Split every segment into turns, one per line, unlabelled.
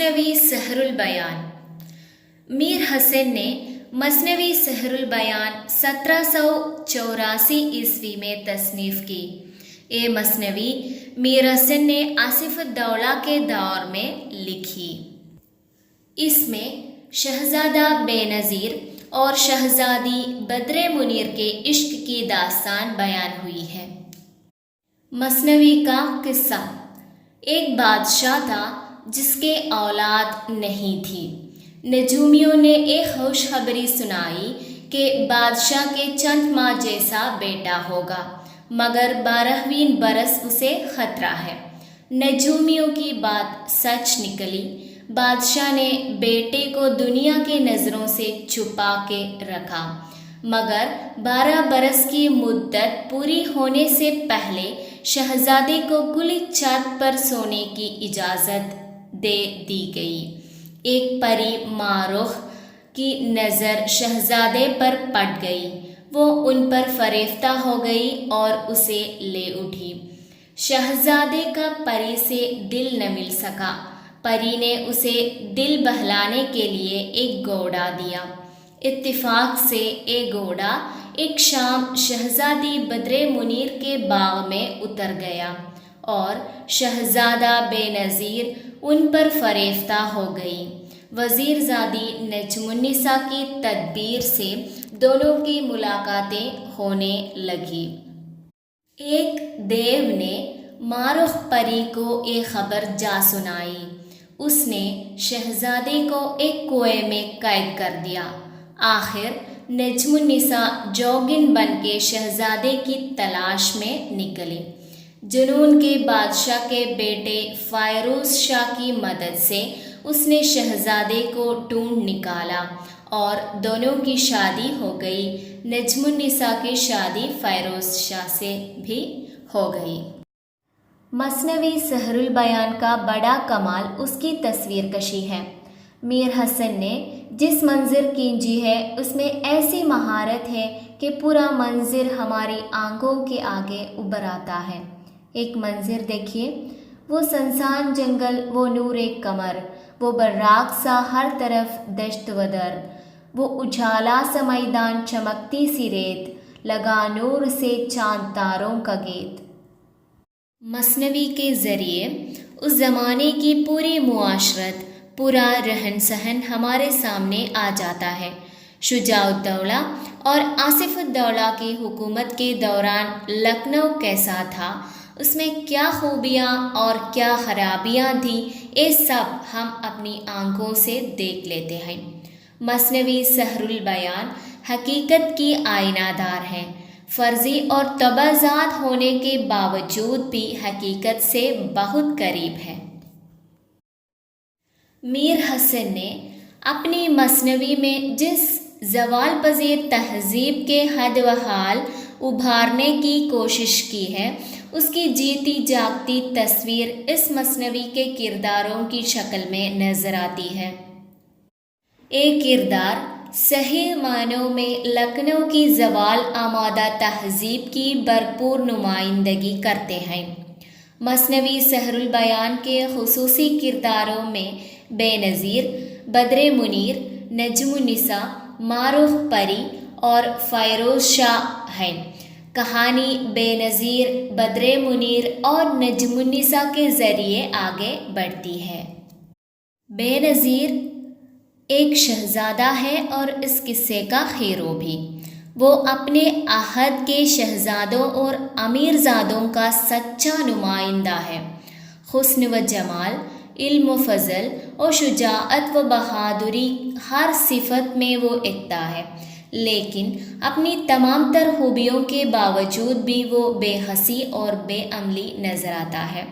मसनवी सहरुल बयान। मीर हसन ने मसनवी सहरुल बयान 1784 ईस्वी में तसनीफ़ की। ये मसनवी मीर हसन ने आसिफ़ुद्दौला के दौर में लिखी। इसमें शहज़ादा बेनज़ीर और शहज़ादी बद्रे मुनीर के इश्क की दास्तान बयान हुई है। मसनवी का किस्सा। एक बादशाह था जिसके औलाद नहीं थी। नजूमियों ने एक खुशखबरी सुनाई कि बादशाह के चंद माह जैसा बेटा होगा, मगर 12वीं बरस उसे खतरा है। नजूमियों की बात सच निकली। बादशाह ने बेटे को दुनिया की नज़रों से छुपा के रखा, मगर 12 बरस की मुद्दत पूरी होने से पहले शहजादे को खुली छत पर सोने की इजाज़त दे दी गई। एक परी मारुख की नज़र शहजादे पर पड़ गई। वो उन पर फरेफ्ता हो गई और उसे ले उठी। शहजादे का परी से दिल न मिल सका। परी ने उसे दिल बहलाने के लिए एक घोड़ा दिया। इत्तिफाक से एक घोड़ा एक शाम शहजादी बद्रे मुनीर के बाग में उतर गया और शहजादा बेनज़ीर उन पर फरेफ्ता हो गई। वज़ीरज़ादी नजमुन्निसा की तदबीर से दोनों की मुलाकातें होने लगी। एक देव ने मारुख परी को एक खबर जा सुनाई। उसने शहजादे को एक कुएं में कैद कर दिया। आखिर नजमुन्निसा जोगिन बन के शहजादे की तलाश में निकली। जुनून के बादशाह के बेटे फ़ायरूज़ शाह की मदद से उसने शहजादे को ढूंढ निकाला और दोनों की शादी हो गई। नजमुन्निसा की शादी फ़ायरूज़ शाह से भी हो गई। मसनवी सहरुल बयान का बड़ा कमाल उसकी तस्वीर कशी है। मीर हसन ने जिस मंज़र खींची है उसमें ऐसी महारत है कि पूरा मंज़र हमारी आंखों के आगे उभर आता है। एक मंज़र देखिए, वो सुनसान जंगल, वो नूर एक कमर, वो बर्राक सा हर तरफ दश्त वदर, वो उजाला सा मैदान, चमकती सी रेत, लगा नूर से चांद तारों का गेत। मसनवी के ज़रिए उस ज़माने की पूरी मुआशरत, पूरा रहन सहन हमारे सामने आ जाता है। शुजाउद्दौला और आसिफ़ुद्दौला की हुकूमत के दौरान लखनऊ कैसा था, उसमें क्या खूबियाँ और क्या खराबियाँ थीं, ये सब हम अपनी आंखों से देख लेते हैं। मसनवी सहरुल बयान हकीकत की आईनादार है। फ़र्ज़ी और तबाज़ात होने के बावजूद भी हकीकत से बहुत करीब है। मीर हसन ने अपनी मसनवी में जिस ज़वाल पज़ीर तहज़ीब के हद व हाल उभारने की कोशिश की है, उसकी जीती जागती तस्वीर इस मसनवी के किरदारों की शक्ल में नज़र आती है। एक किरदार सही मानों में लखनऊ की ज़वाल आमादा तहज़ीब की भरपूर नुमाइंदगी करते हैं। मसनवी सहरुल बयान के खुसूसी किरदारों में बेनज़ीर, बद्रे मुनीर, नजमुन्निसा, मारुख परी और फ़ायरूज़ शाह हैं। कहानी बेनज़ीर, बद्रे मुनीर और नजमुन्निसा के ज़रिए आगे बढ़ती है। बेनज़ीर एक शहज़ादा है और इस किस्से का हीरो भी। वो अपने आहद के शहज़ादों और अमीरज़ादों का सच्चा नुमाइंदा है। हुस्न व जमाल, इल्म व फ़ज़ल और शुजाअत व बहादुरी हर सिफत में वो इकता है, लेकिन अपनी तमाम तर खूबियों के बावजूद भी वो बेहसी और बेअमली नज़र आता है।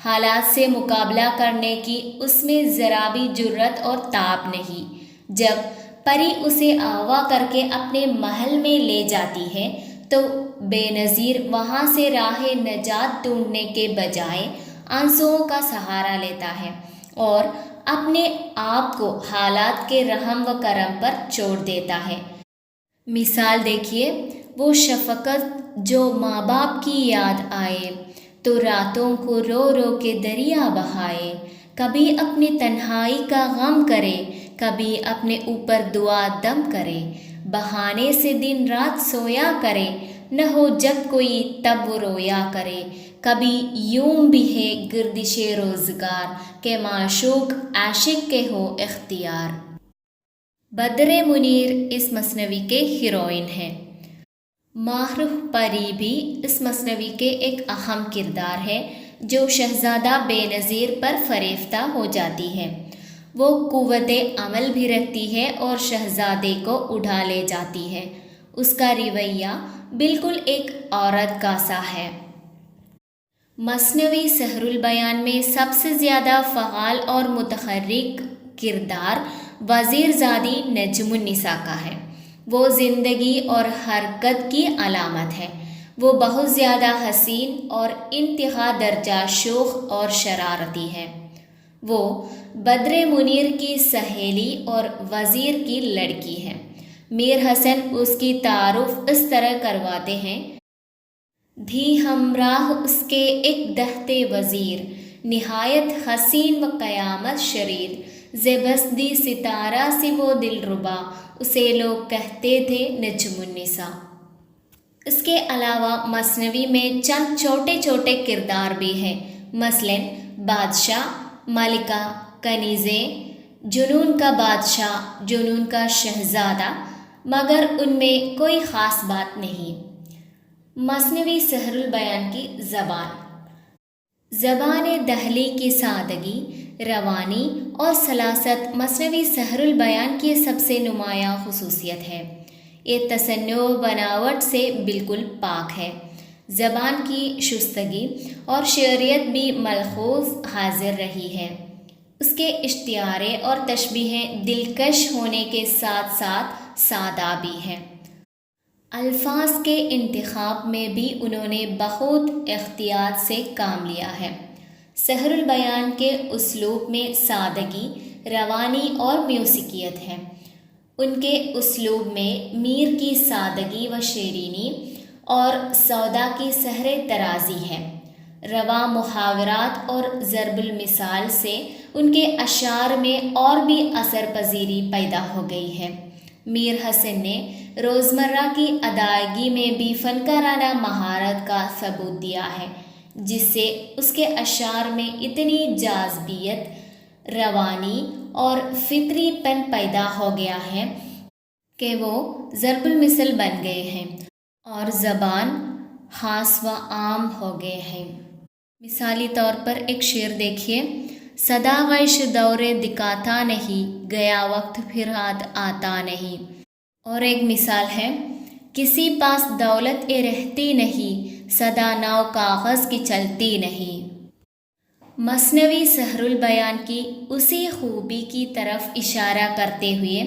हालात से मुकाबला करने की उसमें ज़रा भी जुर्रत और ताब नहीं। जब परी उसे अगवा करके अपने महल में ले जाती है तो बेनज़ीर वहाँ से राह नजात ढूंढने के बजाय आंसुओं का सहारा लेता है और अपने आप को हालात के रहम व करम पर छोड़ देता है। मिसाल देखिए, वो शफ़क़त जो माँ बाप की याद आए तो रातों को रो रो के दरिया बहाए, कभी अपनी तन्हाई का गम करे, कभी अपने ऊपर दुआ दम करे, बहाने से दिन रात सोया करे, न हो जब कोई तब वो रोया करे, कभी यूं भी है गर्दिशे रोज़गार के माशूक आशिक के हो इख्तियार। बद्रे मुनीर इस मसनवी के हीरोइन हैं। माहरुह परी भी इस मसनवी के एक अहम किरदार है जो शहज़ादा बेनज़ीर पर फरेफ्ता हो जाती है। वो कुव्वते अमल भी रखती है और शहज़ादे को उठा ले जाती है। उसका रवैया बिल्कुल एक औरत का सा है। मसनवी सहरुल बयान में सबसे ज़्यादा फ़आल और मुतहर्रिक किरदार वज़ीरज़ादी नजमुन्निसा का है। वो ज़िंदगी और हरकत की अलामत है। वो बहुत ज़्यादा हसीन और इंतहा दर्जा शोख और शरारती है। वो बद्रे मुनीर की सहेली और वज़ीर की लड़की है। मीर हसन उसकी तारुफ इस तरह करवाते हैं, धी हमराह उसके एक दहते वज़ीर, निहायत हसीन व क़यामत शरीर, ज़ेबस्दी सितारा से वो दिलरुबा, उसे लोग कहते थे नजमुन्निसा। इसके अलावा मसनवी में चंद छोटे छोटे किरदार भी हैं, मसलन बादशाह, मलिका, कनीज़े, जुनून का बादशाह, जुनून का शहज़ादा, मगर उनमें कोई ख़ास बात नहीं। मसनवी सहरुल बयान की ज़बान दहली की सादगी, रवानी और सलासत मसनवी सहरुल बयान की सबसे नुमायाँ खुसूसियत है। ये तसन्नो बनावट से बिल्कुल पाक है। ज़बान की शुस्तगी और शेरियत भी मलखूज़ हाजिर रही है। उसके इश्तियारे और तशबीहें दिलकश होने के साथ साथ सादा भी हैं। अल्फाज के इंतखाब में भी उन्होंने बहुत एहतियात से काम लिया है। सहरुल बयान के उसलूब में सादगी, रवानी और म्यूसिकियत है। उनके उसलूब में मीर की सादगी व शेरीनी और सौदा की सहरे तराजी है। रवा मुहावरात और ज़रबुल मिसाल से उनके अशार में और भी असर पजीरी पैदा हो गई है। मीर हसन ने रोज़मर्रा की अदायगी में भी फ़नकाराना महारत का सबूत दिया है, जिससे उसके अशार में इतनी जाज़बियत, रवानी और फितरीपन पैदा हो गया है कि वो ज़रबुल मिसल बन गए हैं और ज़बान ख़ास व आम हो गए हैं। मिसाली तौर पर एक शेर देखिए, सदा गैश दौरे दिखाता नहीं, गया वक्त फिर हाथ आता नहीं। और एक मिसाल है, किसी पास दौलत ए रहती नहीं, सदा नाव कागज़ की चलती नहीं। मसनवी सहरुल बयान की उसी खूबी की तरफ इशारा करते हुए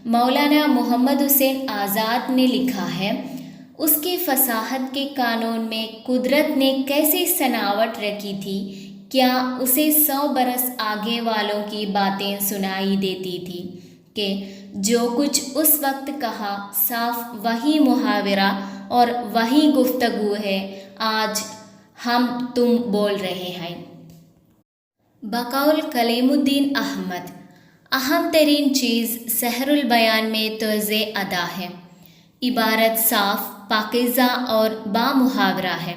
मौलाना मोहम्मद हुसैन आज़ाद ने लिखा है, उसकी फसाहत के कानून में कुदरत ने कैसी सनावट रखी थी, क्या उसे 100 बरस आगे वालों की बातें सुनाई देती थी कि जो कुछ उस वक्त कहा साफ वही मुहावरा और वही गुफ्तगू है आज हम तुम बोल रहे हैं। बकौल कलीमुद्दीन अहमद, अहम तरीन चीज़ सहरुल बयान में तर्ज़े अदा है। इबारत साफ, पाकीज़ा और बामुहावरा है।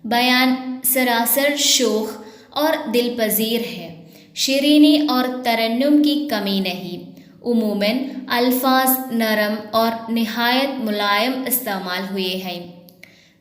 बयान सरासर शोख और दिलपजीर है। शिरीनी और तरन्नुम की कमी नहीं। उमूमन अल्फाज नरम और निहायत मुलायम इस्तेमाल हुए हैं।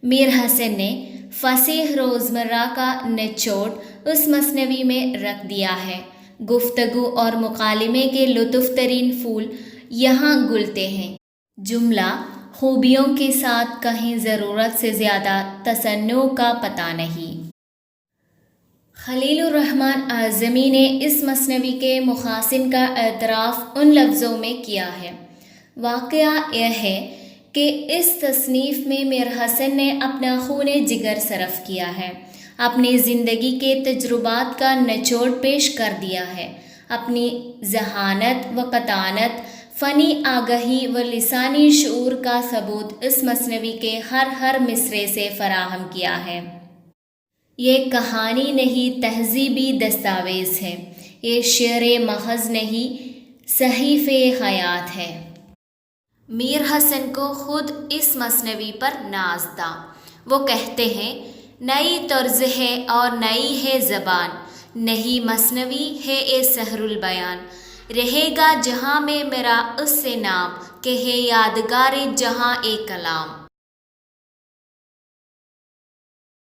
मीर हसन ने फसीह रोज़मर्रा का निचोड़ उस मसनवी में रख दिया है। गुफ्तगू और मुकालमे के लुत्फ़ तरीन फूल यहाँ गुलते हैं। जुमला खूबियों के साथ कहीं ज़रूरत से ज़्यादा तसन्नो का पता नहीं। खलीलुर रहमान आज़मी ने इस मसनवी के मुखासिन का एतराफ़ उन लफ्ज़ों में किया है। वाक़या यह है कि इस तसनीफ़ में मीर हसन ने अपना खूने जिगर सरफ़ किया है, अपनी ज़िंदगी के तजुर्बात का निचोड़ पेश कर दिया है, अपनी ज़हानत व कतानत, फ़नी आगही व लिसानी शऊर का सबूत इस मसनवी के हर मिसरे से फ़राहम किया है। ये कहानी नहीं तहज़ीबी दस्तावेज़ है। ये शेर महज नहीं, सहीफ़े हयात है। मीर हसन को खुद इस मसनवी पर नाज था। वो कहते हैं, नई तर्ज है और नई है ज़बान, नई मसनवी है ए सहरुल बयान। रहेगा जहाँ में मेरा उससे नाम, के है यादगार जहाँ ए कलाम।